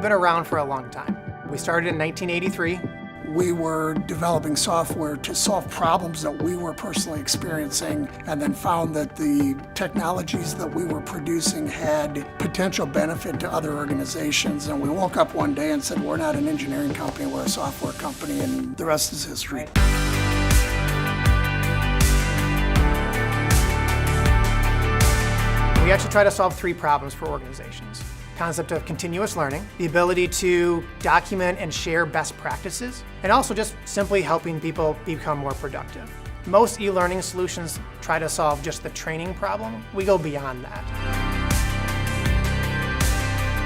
been around for a long time. We started in 1983. We were developing software to solve problems that we were personally experiencing, and then found that the technologies that we were producing had potential benefit to other organizations. And we woke up one day and said, we're not an engineering company, we're a software company, and the rest is history. We actually try to solve 3 problems for organizations. Concept of continuous learning, the ability to document and share best practices, and also just simply helping people become more productive. Most e-learning solutions try to solve just the training problem. We go beyond that.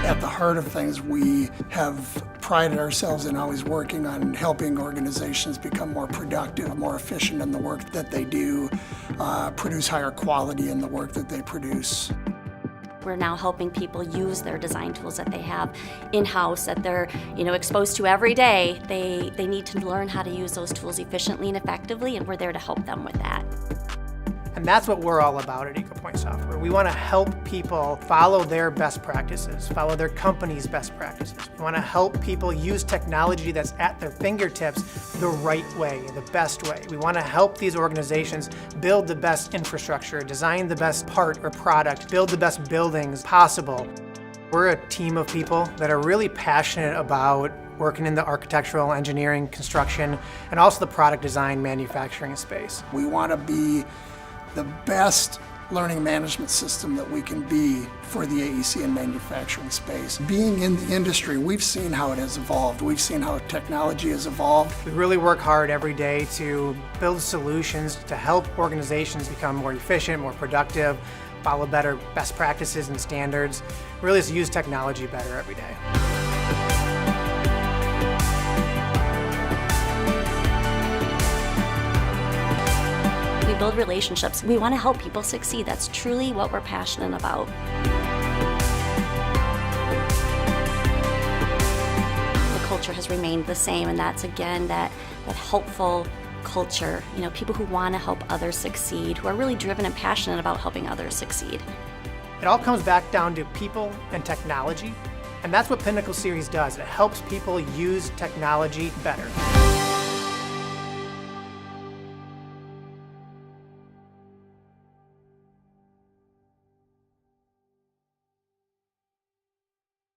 At the heart of things, we have prided ourselves in always working on helping organizations become more productive, more efficient in the work that they do, produce higher quality in the work that they produce. We're now helping people use their design tools that they have in-house, that they're exposed to every day. They need to learn how to use those tools efficiently and effectively, and we're there to help them with that. And that's what we're all about at EcoPoint Software. We want to help people follow their best practices, follow their company's best practices. We want to help people use technology that's at their fingertips the right way, the best way. We want to help these organizations build the best infrastructure, design the best part or product, build the best buildings possible. We're a team of people that are really passionate about working in the architectural, engineering, construction, and also the product design, manufacturing space. We want to be the best learning management system that we can be for the AEC and manufacturing space. Being in the industry, we've seen how it has evolved. We've seen how technology has evolved. We really work hard every day to build solutions to help organizations become more efficient, more productive, follow better best practices and standards, really just use technology better every day. We build relationships. We want to help people succeed. That's truly what we're passionate about. The culture has remained the same, and that's again that helpful culture. People who want to help others succeed, who are really driven and passionate about helping others succeed. It all comes back down to people and technology, and that's what Pinnacle Series does. It helps people use technology better.